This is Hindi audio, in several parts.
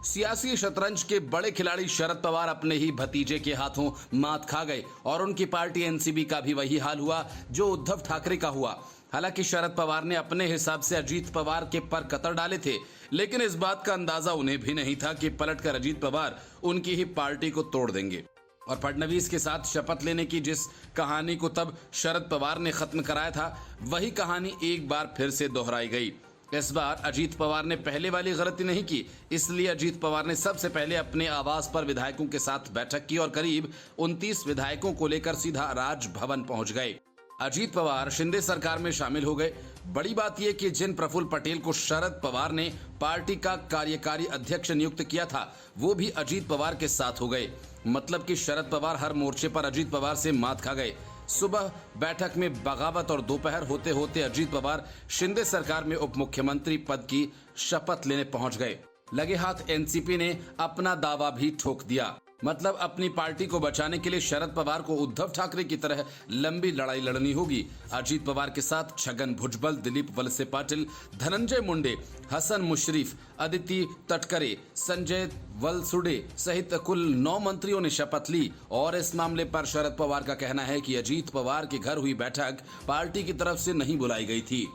सियासी शतरंज के बड़े खिलाड़ी शरद पवार अपने ही भतीजे के हाथों मात खा गए और उनकी पार्टी एनसीपी का भी वही हाल हुआ जो उद्धव ठाकरे का हुआ। हालांकि शरद पवार ने अपने हिसाब से अजीत पवार के पर कतर डाले थे, लेकिन इस बात का अंदाजा उन्हें भी नहीं था कि पलटकर अजीत पवार उनकी ही पार्टी को तोड़ देंगे। और फडणवीस के साथ शपथ लेने की जिस कहानी को तब शरद पवार ने खत्म कराया था, वही कहानी एक बार फिर से दोहराई गई। इस बार अजीत पवार ने पहले वाली गलती नहीं की, इसलिए अजीत पवार ने सबसे पहले अपने आवास पर विधायकों के साथ बैठक की और करीब 29 विधायकों को लेकर सीधा राजभवन पहुंच गए। अजीत पवार शिंदे सरकार में शामिल हो गए। बड़ी बात यह कि जिन प्रफुल्ल पटेल को शरद पवार ने पार्टी का कार्यकारी अध्यक्ष नियुक्त किया था, वो भी अजीत पवार के साथ हो गए। मतलब कि शरद पवार हर मोर्चे पर अजीत पवार से मात खा गए। सुबह बैठक में बगावत और दोपहर होते होते अजीत पवार शिंदे सरकार में उप मुख्यमंत्री पद की शपथ लेने पहुंच गए। लगे हाथ एनसीपी ने अपना दावा भी ठोक दिया। मतलब अपनी पार्टी को बचाने के लिए शरद पवार को उद्धव ठाकरे की तरह लंबी लड़ाई लड़नी होगी। अजीत पवार के साथ छगन भुजबल, दिलीप वलसे पाटिल, धनंजय मुंडे, हसन मुशरीफ, अदिति तटकरे, संजय वलसुडे सहित कुल 9 मंत्रियों ने शपथ ली। और इस मामले पर शरद पवार का कहना है कि अजीत पवार के घर हुई बैठक पार्टी की तरफ से नहीं बुलाई गई थी।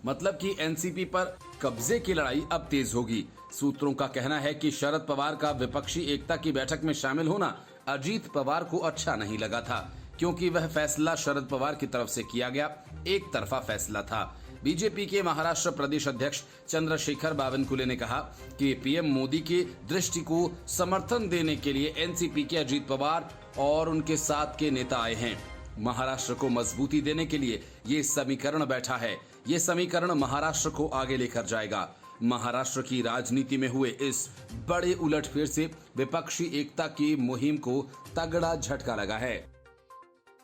मतलब कि एनसीपी पर कब्जे की लड़ाई अब तेज होगी। सूत्रों का कहना है कि शरद पवार का विपक्षी एकता की बैठक में शामिल होना अजीत पवार को अच्छा नहीं लगा था, क्योंकि वह फैसला शरद पवार की तरफ से किया गया एक तरफा फैसला था। बीजेपी के महाराष्ट्र प्रदेश अध्यक्ष चंद्रशेखर बावनकुले ने कहा कि पीएम मोदी की दृष्टि को समर्थन देने के लिए एनसीपी के अजीत पवार और उनके साथ के नेता आए हैं। महाराष्ट्र को मजबूती देने के लिए ये समीकरण बैठा है। ये समीकरण महाराष्ट्र को आगे लेकर जाएगा। महाराष्ट्र की राजनीति में हुए इस बड़े उलटफेर से विपक्षी एकता की मुहिम को तगड़ा झटका लगा है।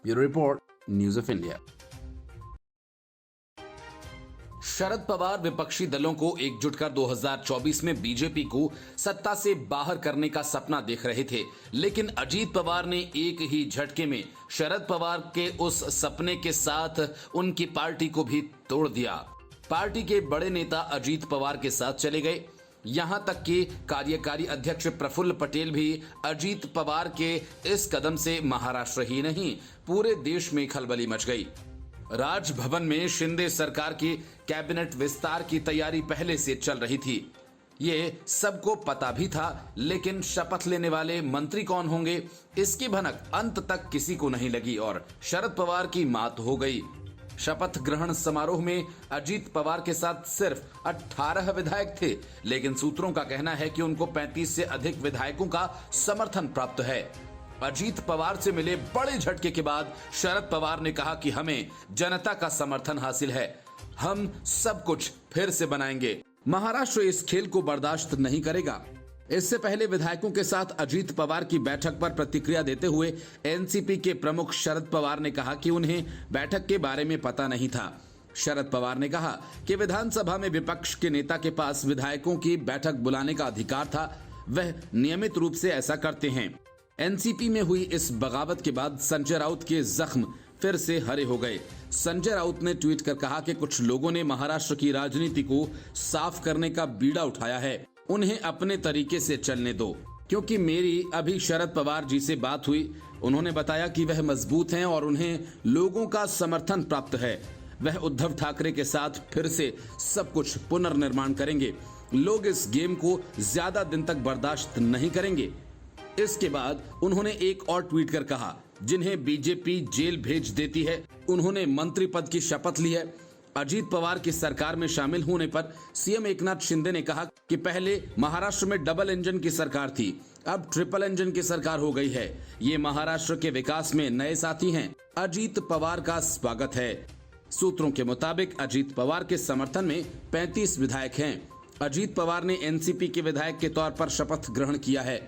Bureau report, news of India. Sharad Pawar विपक्षी दलों को एकजुट कर 2024 में बीजेपी को सत्ता से बाहर करने का सपना देख रहे थे, लेकिन अजीत पवार ने एक ही झटके में शरद पवार के उस सपने के साथ उनकी पार्टी को भी तोड़ दिया। पार्टी के बड़े नेता अजीत पवार के साथ चले गए। यहां तक कि कार्यकारी अध्यक्ष प्रफुल्ल पटेल भी अजीत पवार के इस कदम से महाराष्ट्र ही नहीं, पूरे देश में खलबली मच गई। राजभवन में शिंदे सरकार की कैबिनेट विस्तार की तैयारी पहले से चल रही थी। ये सबको पता भी था, लेकिन शपथ लेने वाले मंत्री कौन होंगे, इसकी भनक अंत तक किसी को नहीं लगी और शरद पवार की मात हो गई। शपथ ग्रहण समारोह में अजीत पवार के साथ सिर्फ 18 विधायक थे, लेकिन सूत्रों का कहना है कि उनको 35 से अधिक विधायकों का समर्थन प्राप्त है। अजीत पवार से मिले बड़े झटके के बाद शरद पवार ने कहा कि हमें जनता का समर्थन हासिल है, हम सब कुछ फिर से बनाएंगे। महाराष्ट्र इस खेल को बर्दाश्त नहीं करेगा। इससे पहले विधायकों के साथ अजीत पवार की बैठक पर प्रतिक्रिया देते हुए एनसीपी के प्रमुख शरद पवार ने कहा कि उन्हें बैठक के बारे में पता नहीं था। शरद पवार ने कहा कि विधानसभा में विपक्ष के नेता के पास विधायकों की बैठक बुलाने का अधिकार था, वह नियमित रूप से ऐसा करते हैं। एनसीपी में हुई इस बगावत के बाद संजय राउत के जख्म फिर से हरे हो गए। संजय राउत ने ट्वीट कर कहा कि कुछ लोगों ने महाराष्ट्र की राजनीति को साफ करने का बीड़ा उठाया है, उन्हें अपने तरीके से चलने दो। क्योंकि मेरी अभी शरद पवार जी से बात हुई, उन्होंने बताया कि वह मजबूत हैं और उन्हें लोगों का समर्थन प्राप्त है। वह उद्धव ठाकरे के साथ फिर से सब कुछ पुनर्निर्माण करेंगे। लोग इस गेम को ज्यादा दिन तक बर्दाश्त नहीं करेंगे। इसके बाद उन्होंने एक और ट्वीट कर कहा, जिन्हें बीजेपी जेल भेज देती है, उन्होंने मंत्री पद की शपथ ली है। अजीत पवार की सरकार में शामिल होने पर सीएम एकनाथ शिंदे ने कहा कि पहले महाराष्ट्र में डबल इंजन की सरकार थी, अब ट्रिपल इंजन की सरकार हो गई है। ये महाराष्ट्र के विकास में नए साथी हैं, अजीत पवार का स्वागत है। सूत्रों के मुताबिक अजीत पवार के समर्थन में 35 विधायक हैं। अजीत पवार ने एनसीपी के विधायक के तौर पर शपथ ग्रहण किया है।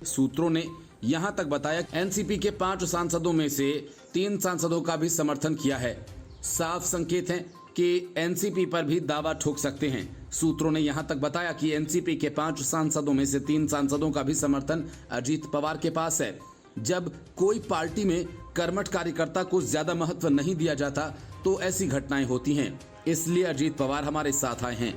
सूत्रों ने यहां तक बताया एनसीपी के 5 सांसदों में से 3 सांसदों का भी समर्थन किया है। साफ संकेत है कि एनसीपी पर भी दावा ठोक सकते हैं। सूत्रों ने यहां तक बताया कि एनसीपी के 5 सांसदों में से 3 सांसदों का भी समर्थन अजीत पवार के पास है। जब कोई पार्टी में कर्मठ कार्यकर्ता को ज्यादा महत्व नहीं दिया जाता तो ऐसी घटनाएं होती हैं। इसलिए अजीत पवार हमारे साथ आए हैं।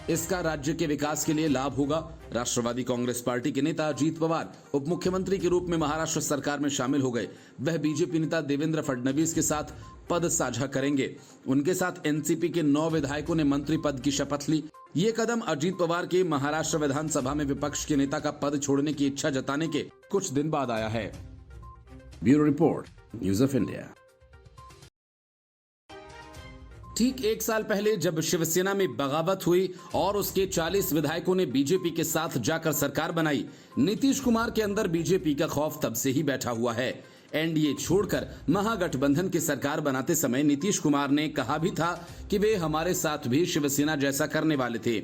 इसका राज्य के विकास के लिए लाभ होगा राष्ट्रवादी कांग्रेस पार्टी के नेता अजीत पवार उप मुख्यमंत्री के रूप में महाराष्ट्र सरकार में शामिल हो गए। वह बीजेपी नेता देवेंद्र फडणवीस के साथ पद साझा करेंगे। उनके साथ एनसीपी के 9 विधायकों ने मंत्री पद की शपथ ली। ये कदम अजीत पवार के महाराष्ट्र विधानसभा में विपक्ष के नेता का पद छोड़ने की इच्छा जताने के कुछ दिन बाद आया है। Bureau report, news of India. ठीक 1 साल पहले जब शिवसेना में बगावत हुई और उसके 40 विधायकों ने बीजेपी के साथ जाकर सरकार बनाई, नीतीश कुमार के अंदर बीजेपी का खौफ तब से ही बैठा हुआ है। एनडीए छोड़कर महागठबंधन की सरकार बनाते समय नीतीश कुमार ने कहा भी था कि वे हमारे साथ भी शिवसेना जैसा करने वाले थे।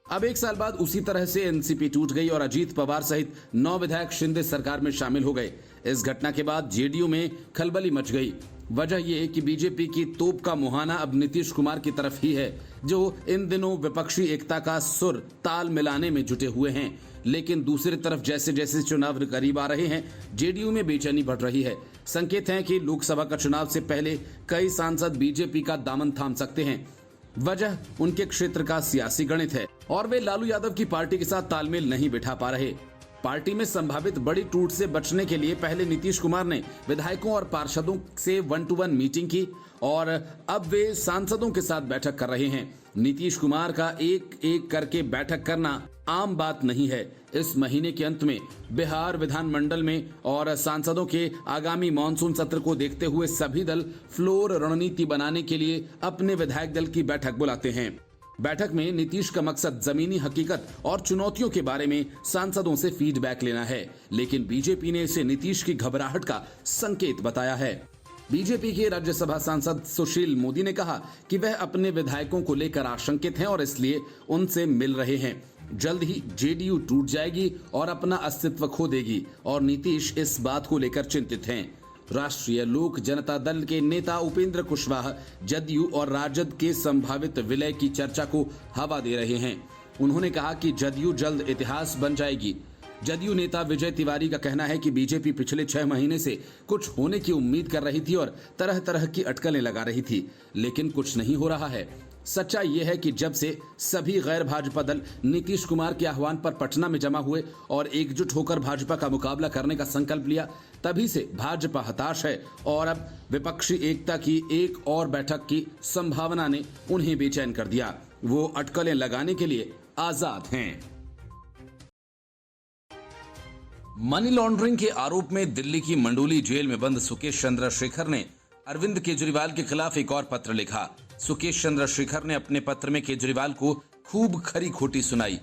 अब 1 साल बाद उसी तरह से एनसीपी टूट गई और अजीत पवार सहित 9 विधायक शिंदे सरकार में शामिल हो गए। इस घटना के बाद जेडीयू में खलबली मच गई। वजह यह कि बीजेपी की तोप का मुहाना अब नीतीश कुमार की तरफ ही है, जो इन दिनों विपक्षी एकता का सुर ताल मिलाने में जुटे हुए हैं। लेकिन दूसरी तरफ जैसे जैसे चुनाव करीब आ रहे हैं, जेडीयू में बेचैनी बढ़ रही है। संकेत हैं कि लोकसभा का चुनाव से पहले कई सांसद बीजेपी का दामन थाम सकते हैं। वजह उनके क्षेत्र का सियासी गणित है और वे लालू यादव की पार्टी के साथ तालमेल नहीं बिठा पा रहे। पार्टी में संभावित बड़ी टूट से बचने के लिए पहले नीतीश कुमार ने विधायकों और पार्षदों से 1-to-1 मीटिंग की और अब वे सांसदों के साथ बैठक कर रहे हैं। नीतीश कुमार का एक एक करके बैठक करना आम बात नहीं है। इस महीने के अंत में बिहार विधानमंडल में और सांसदों के आगामी मानसून सत्र को देखते हुए सभी दल फ्लोर रणनीति बनाने के लिए अपने विधायक दल की बैठक बुलाते हैं। बैठक में नीतीश का मकसद जमीनी हकीकत और चुनौतियों के बारे में सांसदों से फीडबैक लेना है, लेकिन बीजेपी ने इसे नीतीश की घबराहट का संकेत बताया है। बीजेपी के राज्यसभा सांसद सुशील मोदी ने कहा कि वह अपने विधायकों को लेकर आशंकित हैं और इसलिए उनसे मिल रहे हैं। जल्द ही जेडीयू टूट जाएगी और अपना अस्तित्व खो देगी और नीतीश इस बात को लेकर चिंतित हैं। राष्ट्रीय लोक जनता दल के नेता उपेंद्र कुशवाहा जदयू और राजद के संभावित विलय की चर्चा को हवा दे रहे हैं। उन्होंने कहा कि जदयू जल्द इतिहास बन जाएगी। जदयू नेता विजय तिवारी का कहना है कि बीजेपी पिछले 6 महीने से कुछ होने की उम्मीद कर रही थी और तरह तरह की अटकलें लगा रही थी, लेकिन कुछ नहीं हो रहा है। सच्चाई यह है कि जब से सभी गैर भाजपा दल नीतीश कुमार के आह्वान पर पटना में जमा हुए और एकजुट होकर भाजपा का मुकाबला करने का संकल्प लिया, तभी से भाजपा हताश है और अब विपक्षी एकता की एक और बैठक की संभावना ने उन्हें बेचैन कर दिया। वो अटकलें लगाने के लिए आजाद हैं। मनी लॉन्ड्रिंग के आरोप में दिल्ली की मंडोली जेल में बंद सुकेश चंद्रशेखर ने अरविंद केजरीवाल के खिलाफ एक और पत्र लिखा। सुकेश चंद्रशेखर ने अपने पत्र में केजरीवाल को खूब खरी खोटी सुनाई।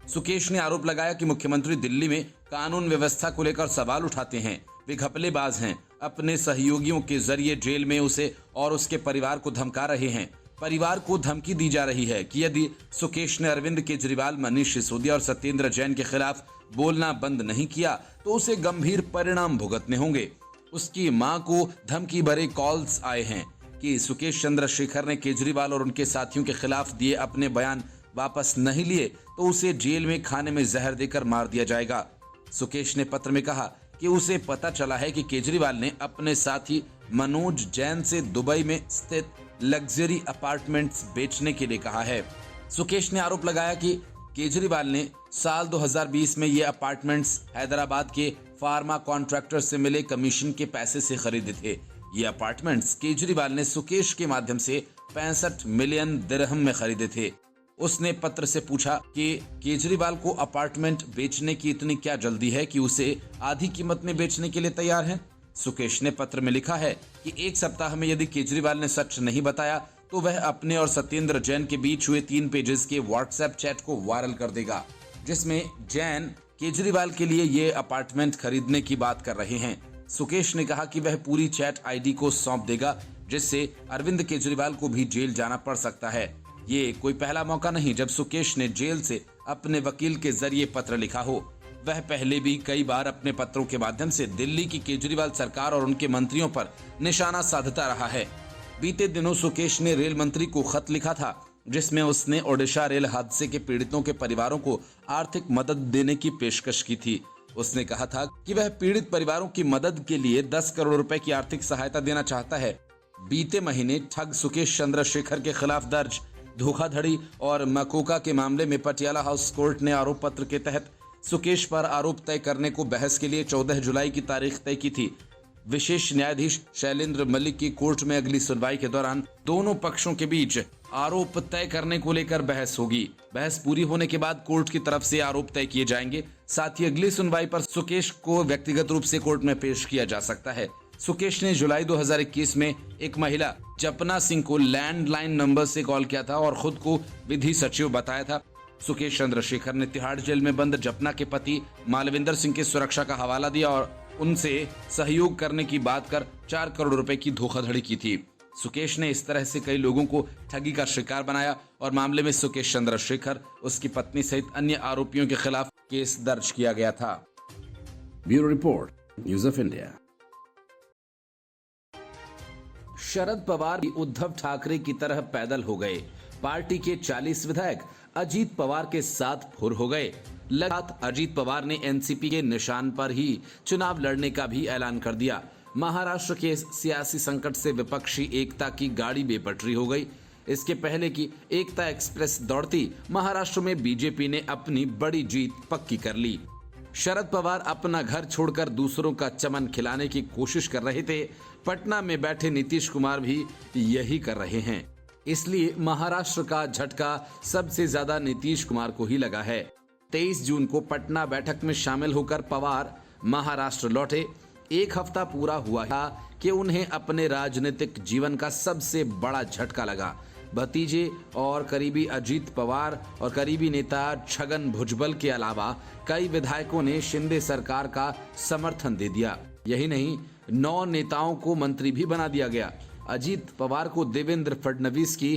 सुकेश ने आरोप लगाया कि मुख्यमंत्री दिल्ली में कानून व्यवस्था को लेकर सवाल उठाते हैं, वे घपलेबाज हैं, अपने सहयोगियों के जरिए जेल में उसे और उसके परिवार को धमका रहे हैं। परिवार को धमकी दी जा रही है कि यदि सुकेश ने अरविंद केजरीवाल, मनीष सिसोदिया और सत्येंद्र जैन के खिलाफ बोलना बंद नहीं किया तो उसे गंभीर परिणाम भुगतने होंगे। उसकी मां को धमकी भरे कॉल्स आए हैं कि सुकेश चंद्रशेखर ने केजरीवाल और उनके साथियों के खिलाफ दिए अपने बयान वापस नहीं लिए तो उसे जेल में खाने में जहर देकर मार दिया जाएगा। सुकेश ने पत्र में कहा कि उसे पता चला है कि केजरीवाल ने अपने साथी मनोज जैन से दुबई में स्थित लग्जरी अपार्टमेंट्स बेचने के लिए कहा है। सुकेश ने आरोप लगाया कि केजरीवाल ने साल 2020 में ये अपार्टमेंट्स हैदराबाद के फार्मा कॉन्ट्रैक्टर से मिले कमीशन के पैसे से खरीदे थे। ये अपार्टमेंट्स केजरीवाल ने सुकेश के माध्यम से 65 मिलियन दिरहम में खरीदे थे। उसने पत्र से पूछा कि केजरीवाल को अपार्टमेंट बेचने की इतनी क्या जल्दी है कि उसे आधी कीमत में बेचने के लिए तैयार है। सुकेश ने पत्र में लिखा है कि 1 सप्ताह में यदि केजरीवाल ने सच नहीं बताया तो वह अपने और सत्येंद्र जैन के बीच हुए 3 पेजेस के व्हाट्सएप चैट को वायरल कर देगा, जिसमें जैन केजरीवाल के लिए ये अपार्टमेंट खरीदने की बात कर रहे हैं। सुकेश ने कहा कि वह पूरी चैट आईडी को सौंप देगा, जिससे अरविंद केजरीवाल को भी जेल जाना पड़ सकता है। ये कोई पहला मौका नहीं जब सुकेश ने जेल से अपने वकील के जरिए पत्र लिखा हो। वह पहले भी कई बार अपने पत्रों के माध्यम से दिल्ली की केजरीवाल सरकार और उनके मंत्रियों पर निशाना साधता रहा है। बीते दिनों सुकेश ने रेल मंत्री को खत लिखा था, जिसमें उसने ओडिशा रेल हादसे के पीड़ितों के परिवारों को आर्थिक मदद देने की पेशकश की थी। उसने कहा था कि वह पीड़ित परिवारों की मदद के लिए 10 करोड़ रुपए की आर्थिक सहायता देना चाहता है। बीते महीने ठग सुकेश चंद्रशेखर के खिलाफ दर्ज धोखाधड़ी और मकोका के मामले में पटियाला हाउस कोर्ट ने आरोप पत्र के तहत सुकेश पर आरोप तय करने को बहस के लिए 14 जुलाई की तारीख तय की थी। विशेष न्यायाधीश शैलेंद्र मलिक की कोर्ट में अगली सुनवाई के दौरान दोनों पक्षों के बीच आरोप तय करने को लेकर बहस होगी। बहस पूरी होने के बाद कोर्ट की तरफ से आरोप तय किए जाएंगे। साथ ही अगली सुनवाई पर सुकेश को व्यक्तिगत रूप से कोर्ट में पेश किया जा सकता है। सुकेश ने जुलाई 2021 में एक महिला जपना सिंह को लैंडलाइन नंबर से कॉल किया था और खुद को विधि सचिव बताया था। सुकेश चंद्रशेखर ने तिहाड़ जेल में बंद जपना के पति मालविंदर सिंह की सुरक्षा का हवाला दिया और उनसे सहयोग करने की बात कर 4 करोड़ रुपए की धोखाधड़ी की थी। सुकेश ने इस तरह से कई लोगों को ठगी का शिकार बनाया और मामले में सुकेश चंद्रशेखर, उसकी पत्नी सहित अन्य आरोपियों के खिलाफ केस दर्ज किया गया था। Bureau report, news of India. Sharad Pawar भी उद्धव ठाकरे की तरह पैदल हो गए। पार्टी के 40 विधायक अजीत पवार के साथ फुर हो गए। लगातार अजीत पवार ने एनसीपी के निशान पर ही चुनाव लड़ने का भी ऐलान कर दिया। महाराष्ट्र के सियासी संकट से विपक्षी एकता की गाड़ी बेपटरी हो गई। इसके पहले की एकता एक्सप्रेस दौड़ती महाराष्ट्र में बीजेपी ने अपनी बड़ी जीत पक्की कर ली। शरद पवार अपना घर छोड़कर दूसरों का चमन खिलाने की कोशिश कर रहे थे। पटना में बैठे नीतीश कुमार भी यही कर रहे हैं। इसलिए महाराष्ट्र का झटका सबसे ज्यादा नीतीश कुमार को ही लगा है। 23 जून को पटना बैठक में शामिल होकर पवार महाराष्ट्र लौटे। एक हफ्ता पूरा हुआ था कि उन्हें अपने राजनीतिक जीवन का सबसे बड़ा झटका लगा। भतीजे और करीबी अजीत पवार और करीबी नेता छगन भुजबल के अलावा कई विधायकों ने शिंदे सरकार का समर्थन दे दिया। यही नहीं, 9 नेताओं को मंत्री भी बना दिया गया। अजीत पवार को देवेंद्र फडणवीस की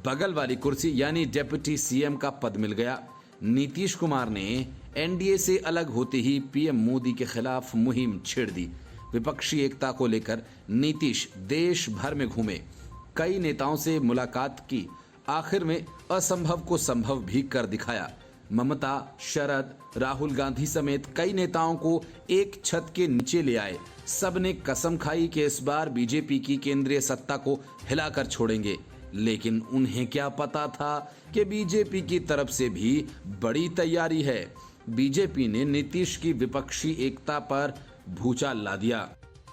बगल वाली कुर्सी यानी डेप्यूटी सीएम का पद मिल गया। नीतीश कुमार ने एनडीए से अलग होते ही पीएम मोदी के खिलाफ मुहिम छेड़ दी। विपक्षी एकता को लेकर नीतीश देश भर में घूमे, कई नेताओं से मुलाकात की, आखिर में असंभव को संभव भी कर दिखाया। ममता, शरद, राहुल गांधी समेत कई नेताओं को एक छत के नीचे ले आए। सबने कसम खाई कि इस बार बीजेपी की केंद्रीय सत्ता को हिलाकर छोड़ेंगे। लेकिन उन्हें क्या पता था कि बीजेपी की तरफ से भी बड़ी तैयारी है। बीजेपी ने नीतीश की विपक्षी एकता पर भूचाल ला दिया।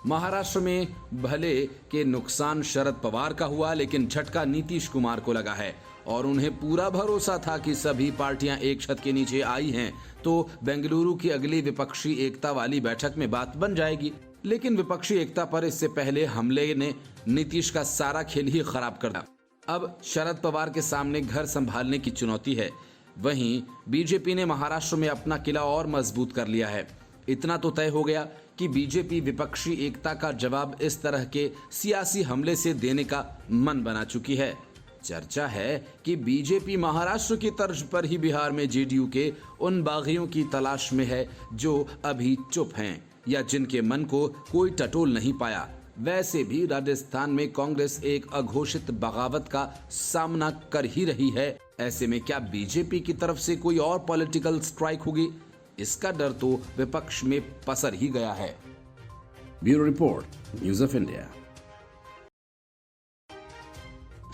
महाराष्ट्र में भले के नुकसान शरद पवार का हुआ, लेकिन झटका नीतीश कुमार को लगा है और उन्हें पूरा भरोसा था कि सभी पार्टियां एक छत के नीचे आई हैं तो बेंगलुरु की अगली विपक्षी एकता वाली बैठक में बात बन जाएगी। लेकिन विपक्षी एकता पर इससे पहले हमले ने नीतीश का सारा खेल ही खराब कर दिया। अब शरद पवार के सामने घर संभालने की चुनौती है। वहीं बीजेपी ने महाराष्ट्र में अपना किला और मजबूत कर लिया है। इतना तो तय हो गया कि बीजेपी विपक्षी एकता का जवाब इस तरह के सियासी हमले से देने का मन बना चुकी है। चर्चा है कि बीजेपी महाराष्ट्र की तर्ज पर ही बिहार में जेडीयू के उन बागियों की तलाश में है जो अभी चुप हैं या जिनके मन को कोई टटोल नहीं पाया। वैसे भी राजस्थान में कांग्रेस एक अघोषित बगावत का सामना कर ही रही है। ऐसे में क्या बीजेपी की तरफ से कोई और पॉलिटिकल स्ट्राइक होगी? इसका डर तो विपक्ष में पसर ही गया है। Bureau report, news of India.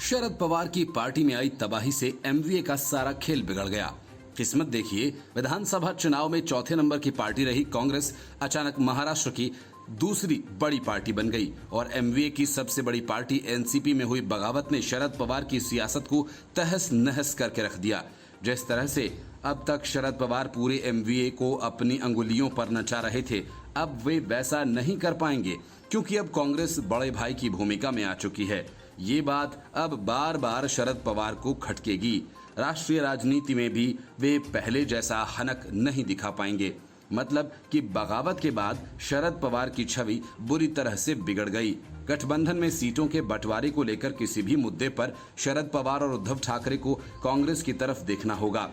Sharad Pawar की पार्टी में आई तबाही से एमवीए का सारा खेल बिगड़ गया। किस्मत देखिए, विधानसभा चुनाव में चौथे नंबर की पार्टी रही कांग्रेस अचानक महाराष्ट्र की दूसरी बड़ी पार्टी बन गई और एमवीए की सबसे बड़ी पार्टी एनसीपी में हुई बगावत ने शरद पवार की सियासत को तहस नहस करके रख दिया। जिस तरह से अब तक शरद पवार पूरे एमवीए को अपनी अंगुलियों पर नचा रहे थे, अब वे वैसा नहीं कर पाएंगे क्योंकि अब कांग्रेस बड़े भाई की भूमिका में आ चुकी है। ये बात अब बार बार शरद पवार को खटकेगी। राष्ट्रीय राजनीति में भी वे पहले जैसा हनक नहीं दिखा पाएंगे। मतलब कि बगावत के बाद शरद पवार की छवि बुरी तरह से बिगड़ गई। गठबंधन में सीटों के बंटवारे को लेकर किसी भी मुद्दे पर शरद पवार और उद्धव ठाकरे को कांग्रेस की तरफ देखना होगा।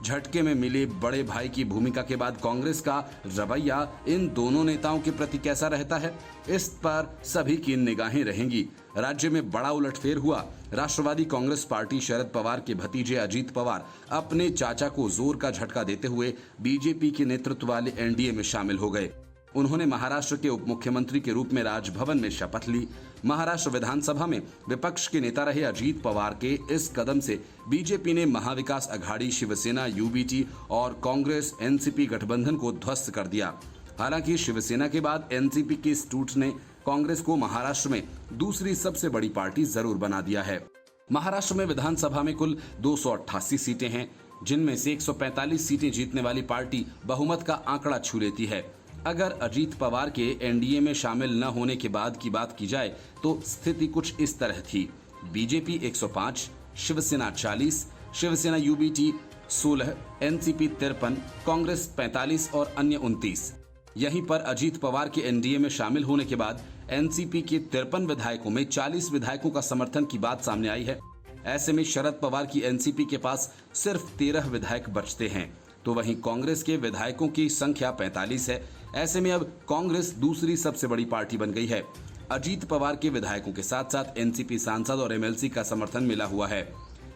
झटके में मिले बड़े भाई की भूमिका के बाद कांग्रेस का रवैया इन दोनों नेताओं के प्रति कैसा रहता है, इस पर सभी की निगाहें रहेंगी। राज्य में बड़ा उलटफेर हुआ। राष्ट्रवादी कांग्रेस पार्टी शरद पवार के भतीजे अजीत पवार अपने चाचा को जोर का झटका देते हुए बीजेपी के नेतृत्व वाले एनडीए में शामिल हो गए। उन्होंने महाराष्ट्र के उप मुख्यमंत्री के रूप में राजभवन में शपथ ली। महाराष्ट्र विधानसभा में विपक्ष के नेता रहे अजीत पवार के इस कदम से बीजेपी ने महाविकास अघाड़ी, शिवसेना, यूबीटी और कांग्रेस एनसीपी गठबंधन को ध्वस्त कर दिया। हालांकि शिवसेना के बाद एनसीपी के इस टूट ने कांग्रेस को महाराष्ट्र में दूसरी सबसे बड़ी पार्टी जरूर बना दिया है। महाराष्ट्र में विधानसभा में कुल 288 सीटें हैं, जिनमें से 145 सीटें जीतने वाली पार्टी बहुमत का आंकड़ा छू लेती है। अगर अजीत पवार के एनडीए में शामिल न होने के बाद की बात की जाए तो स्थिति कुछ इस तरह थी। BJP 105, Shiv Sena 40, Shiv Sena UBT 16, NCP 53, Congress 45 और अन्य 29। यहीं पर अजीत पवार के एनडीए में शामिल होने के बाद एनसीपी के 53 विधायकों में 40 विधायकों का समर्थन की बात सामने आई है। ऐसे में शरद पवार की एनसीपी के पास सिर्फ 13 विधायक बचते हैं, तो वहीं कांग्रेस के विधायकों की संख्या 45 है। ऐसे में अब कांग्रेस दूसरी सबसे बड़ी पार्टी बन गई है। अजीत पवार के विधायकों के साथ साथ एनसीपी सांसद और एमएलसी का समर्थन मिला हुआ है।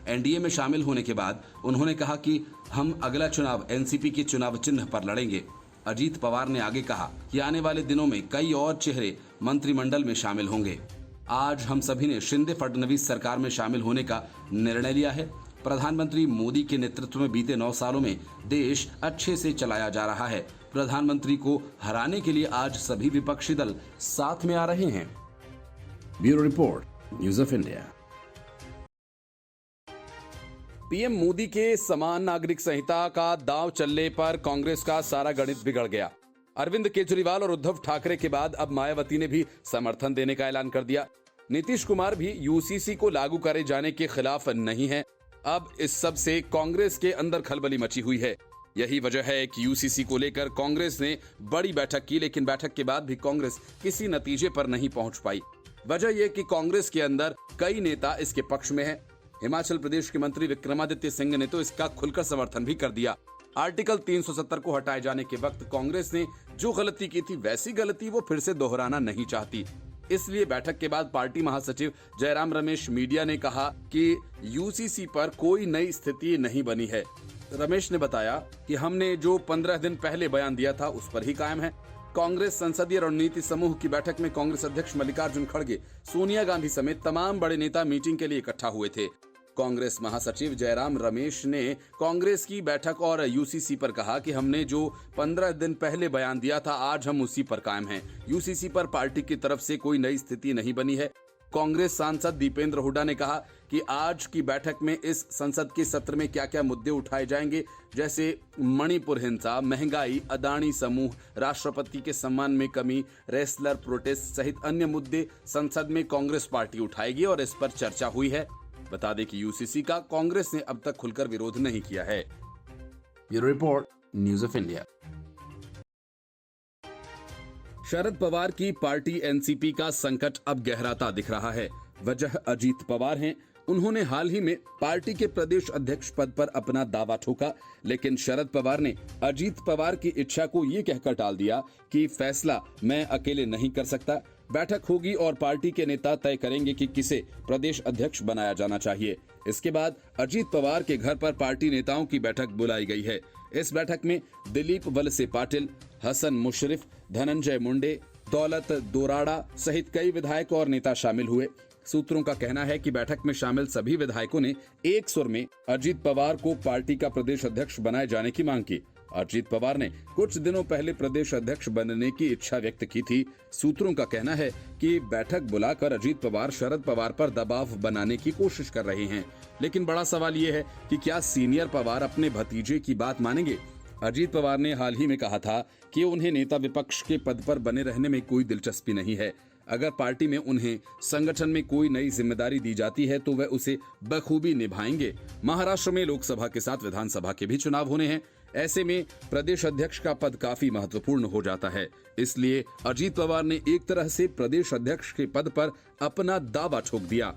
एनडीए में शामिल होने के बाद उन्होंने कहा कि हम अगला चुनाव एनसीपी के चुनाव चिन्ह पर लड़ेंगे। अजीत पवार ने आगे कहा कि आने वाले दिनों में कई और चेहरे मंत्रिमंडल में शामिल होंगे। आज हम सभी ने शिंदे फडणवीस सरकार में शामिल होने का निर्णय लिया है। प्रधानमंत्री मोदी के नेतृत्व में बीते 9 सालों में देश अच्छे से चलाया जा रहा है। प्रधानमंत्री को हराने के लिए आज सभी विपक्षी दल साथ में आ रहे हैं। Bureau report, news of India. PM Modi के समान नागरिक संहिता का दांव चलने पर कांग्रेस का सारा गणित बिगड़ गया। अरविंद केजरीवाल और उद्धव ठाकरे के बाद अब मायावती ने भी समर्थन देने का ऐलान कर दिया। नीतीश कुमार भी यूसीसी को लागू करे जाने के खिलाफ नहीं है। अब इस सब से कांग्रेस के अंदर खलबली मची हुई है। यही वजह है कि यूसीसी को लेकर कांग्रेस ने बड़ी बैठक की, लेकिन बैठक के बाद भी कांग्रेस किसी नतीजे पर नहीं पहुंच पाई। वजह यह कि कांग्रेस के अंदर कई नेता इसके पक्ष में हैं। हिमाचल प्रदेश के मंत्री विक्रमादित्य सिंह ने तो इसका खुलकर समर्थन भी कर दिया। आर्टिकल 370 को हटाए जाने के वक्त कांग्रेस ने जो गलती की थी, वैसी गलती वो फिर से दोहराना नहीं चाहती। इसलिए बैठक के बाद पार्टी महासचिव जयराम रमेश मीडिया ने कहा कि यूसीसी पर कोई नई स्थिति नहीं बनी है। रमेश ने बताया कि हमने जो 15 दिन पहले बयान दिया था उस पर ही कायम है। कांग्रेस संसदीय रणनीति समूह की बैठक में कांग्रेस अध्यक्ष मल्लिकार्जुन खड़गे, सोनिया गांधी समेत तमाम बड़े नेता मीटिंग के लिए इकट्ठा हुए थे। कांग्रेस महासचिव जयराम रमेश ने कांग्रेस की बैठक और यूसीसी पर कहा कि हमने जो 15 दिन पहले बयान दिया था, आज हम उसी पर कायम हैं। यूसीसी पर पार्टी की तरफ से कोई नई स्थिति नहीं बनी है। कांग्रेस सांसद दीपेंद्र हुड्डा ने कहा कि आज की बैठक में इस संसद के सत्र में क्या क्या मुद्दे उठाए जाएंगे, जैसे मणिपुर हिंसा, महंगाई, अदानी समूह, राष्ट्रपति के सम्मान में कमी, रेसलर प्रोटेस्ट सहित अन्य मुद्दे संसद में कांग्रेस पार्टी उठाएगी और इस पर चर्चा हुई है। बता दें कि यूसीसी का कांग्रेस ने अब तक खुलकर विरोध नहीं किया है। Bureau report, news of India. Sharad Pawar की पार्टी एनसीपी का संकट अब गहराता दिख रहा है। वजह अजीत पवार हैं। उन्होंने हाल ही में पार्टी के प्रदेश अध्यक्ष पद पर अपना दावा ठोका, लेकिन शरद पवार ने अजीत पवार की इच्छा को ये कहकर टाल दिया कि फैसला मैं अकेले नहीं कर सकता। बैठक होगी और पार्टी के नेता तय करेंगे कि किसे प्रदेश अध्यक्ष बनाया जाना चाहिए। इसके बाद अजीत पवार के घर पर पार्टी नेताओं की बैठक बुलाई गई है। इस बैठक में दिलीप वलसे पाटिल, हसन मुशर्रफ, धनंजय मुंडे, दौलत दोराड़ा सहित कई विधायक और नेता शामिल हुए। सूत्रों का कहना है कि बैठक में शामिल सभी विधायकों ने एक सुर में अजीत पवार को पार्टी का प्रदेश अध्यक्ष बनाए जाने की मांग की। अजीत पवार ने कुछ दिनों पहले प्रदेश अध्यक्ष बनने की इच्छा व्यक्त की थी। सूत्रों का कहना है कि बैठक बुलाकर अजीत पवार शरद पवार पर दबाव बनाने की कोशिश कर रहे हैं। लेकिन बड़ा सवाल ये है कि क्या सीनियर पवार अपने भतीजे की बात मानेंगे? अजीत पवार ने हाल ही में कहा था कि उन्हें नेता विपक्ष के पद पर बने रहने में कोई दिलचस्पी नहीं है। अगर पार्टी में उन्हें संगठन में कोई नई जिम्मेदारी दी जाती है तो वह उसे बखूबी निभाएंगे। महाराष्ट्र में लोकसभा के साथ विधानसभा के भी चुनाव होने हैं। ऐसे में प्रदेश अध्यक्ष का पद काफी महत्वपूर्ण हो जाता है। इसलिए अजीत पवार ने एक तरह से प्रदेश अध्यक्ष के पद पर अपना दावा ठोक दिया।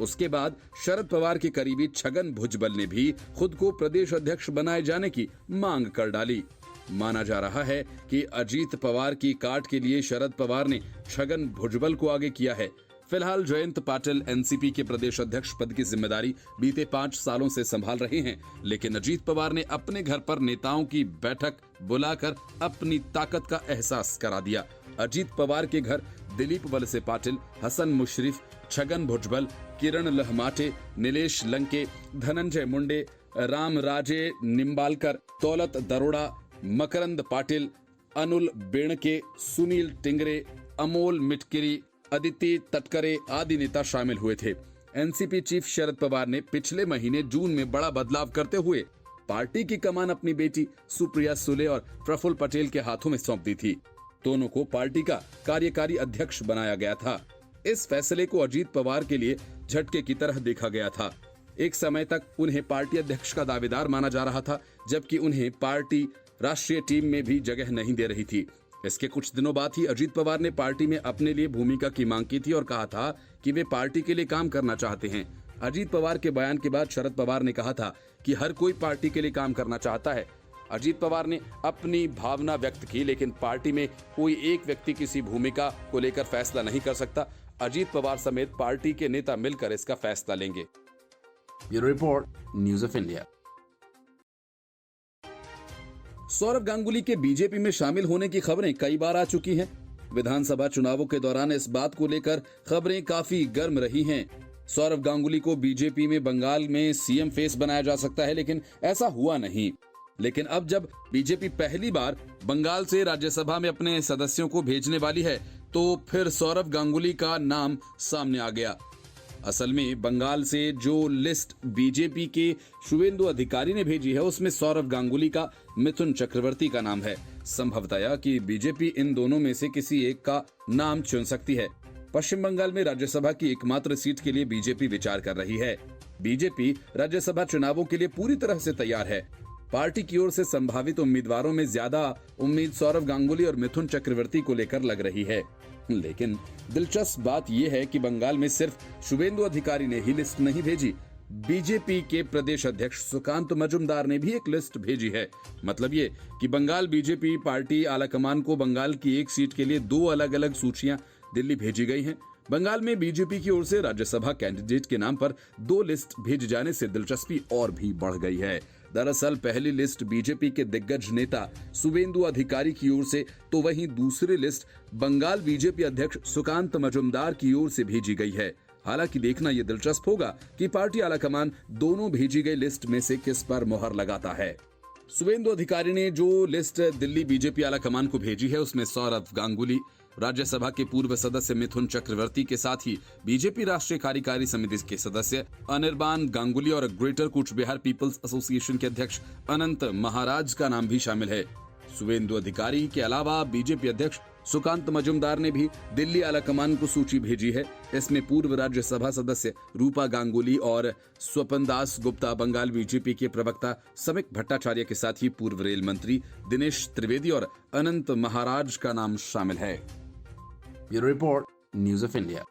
उसके बाद शरद पवार के करीबी छगन भुजबल ने भी खुद को प्रदेश अध्यक्ष बनाए जाने की मांग कर डाली। माना जा रहा है कि अजीत पवार की काट के लिए शरद पवार ने छगन भुजबल को आगे किया है। फिलहाल जयंत पाटिल एनसीपी के प्रदेश अध्यक्ष पद की जिम्मेदारी बीते 5 सालों से संभाल रहे हैं, लेकिन अजीत पवार ने अपने घर पर नेताओं की बैठक बुलाकर अपनी ताकत का एहसास करा दिया। अजीत पवार के घर दिलीप वलसे पाटिल, हसन मुशर्रफ, छगन भुजबल, किरण लहमाटे, नीलेश लंके, धनंजय मुंडे, राम राजे निम्बालकर, दौलत दरोड़ा, मकरंद पाटिल, अनुल बेणके, सुनील टिंगरे, अमोल मिटकिरी, अदिति तटकरे आदि नेता शामिल हुए थे। एनसीपी चीफ शरद पवार ने पिछले महीने जून में बड़ा बदलाव करते हुए पार्टी की कमान अपनी बेटी सुप्रिया सुले और प्रफुल्ल पटेल के हाथों में सौंप दी थी। दोनों को पार्टी का कार्यकारी अध्यक्ष बनाया गया था। इस फैसले को अजीत पवार के लिए झटके की तरह देखा गया था। एक समय तक उन्हें पार्टी अध्यक्ष का दावेदार माना जा रहा था, जबकि उन्हें पार्टी राष्ट्रीय टीम में भी जगह नहीं दे रही थी। इसके कुछ दिनों बाद ही अजीत पवार ने पार्टी में अपने लिए भूमिका की मांग की थी और कहा था कि वे पार्टी के लिए काम करना चाहते हैं। अजीत पवार के बयान के बाद शरद पवार ने कहा था कि हर कोई पार्टी के लिए काम करना चाहता है। अजीत पवार ने अपनी भावना व्यक्त की, लेकिन पार्टी में कोई एक व्यक्ति किसी भूमिका को लेकर फैसला नहीं कर सकता। अजीत पवार समेत पार्टी के नेता मिलकर इसका फैसला लेंगे। Bureau report, news of India. Saurav Ganguly के बीजेपी में शामिल होने की खबरें कई बार आ चुकी हैं। विधानसभा चुनावों के दौरान इस बात को लेकर खबरें काफी गर्म रही हैं। सौरव गांगुली को बीजेपी में बंगाल में सीएम फेस बनाया जा सकता है, लेकिन ऐसा हुआ नहीं। लेकिन अब जब बीजेपी पहली बार बंगाल से राज्यसभा में अपने सदस्यों को भेजने वाली है, तो फिर सौरव गांगुली का नाम सामने आ गया। असल में बंगाल से जो लिस्ट बीजेपी के शुवेंदु अधिकारी ने भेजी है, उसमें सौरव गांगुली का मिथुन चक्रवर्ती का नाम है। संभवतः कि बीजेपी इन दोनों में से किसी एक का नाम चुन सकती है। पश्चिम बंगाल में राज्यसभा की एकमात्र सीट के लिए बीजेपी विचार कर रही है। बीजेपी राज्यसभा चुनावों के लिए पूरी तरह से तैयार है। पार्टी की ओर से संभावित उम्मीदवारों में ज्यादा उम्मीद सौरव गांगुली और मिथुन चक्रवर्ती को लेकर लग रही है। लेकिन दिलचस्प बात यह है कि बंगाल में सिर्फ शुवेंदु अधिकारी ने ही लिस्ट नहीं भेजी, बीजेपी के प्रदेश अध्यक्ष सुकांत मजुमदार ने भी एक लिस्ट भेजी है। मतलब ये कि बंगाल बीजेपी पार्टी आलाकमान को बंगाल की एक सीट के लिए 2 अलग अलग सूचियां दिल्ली भेजी गई हैं। बंगाल में बीजेपी की ओर से राज्यसभा कैंडिडेट के नाम पर 2 लिस्ट भेज जाने से दिलचस्पी और भी बढ़ गई है। दरअसल पहली लिस्ट बीजेपी के दिग्गज नेता शुवेंदु अधिकारी की ओर से, तो वहीं दूसरी लिस्ट बंगाल बीजेपी अध्यक्ष सुकांत मजुमदार की ओर से भेजी गई है। हालांकि देखना यह दिलचस्प होगा कि पार्टी आलाकमान दोनों भेजी गई लिस्ट में से किस पर मुहर लगाता है। शुवेंदु अधिकारी ने जो लिस्ट दिल्ली बीजेपी आलाकमान को भेजी है, उसमें सौरव गांगुली, राज्यसभा के पूर्व सदस्य मिथुन चक्रवर्ती के साथ ही बीजेपी राष्ट्रीय कार्यकारी समिति के सदस्य अनिर्बान गांगुली और greater Cooch Behar peoples association के अध्यक्ष अनंत महाराज का नाम भी शामिल है। शुवेंदु अधिकारी के अलावा बीजेपी अध्यक्ष सुकांत मजुमदार ने भी दिल्ली आलाकमान को सूची भेजी है। इसमें पूर्व राज्यसभा सदस्य रूपा गांगुली और स्वपन दास गुप्ता, बंगाल बीजेपी के प्रवक्ता समिक भट्टाचार्य के साथ ही पूर्व रेल मंत्री दिनेश त्रिवेदी और अनंत महाराज का नाम शामिल है। Bureau report, news of India.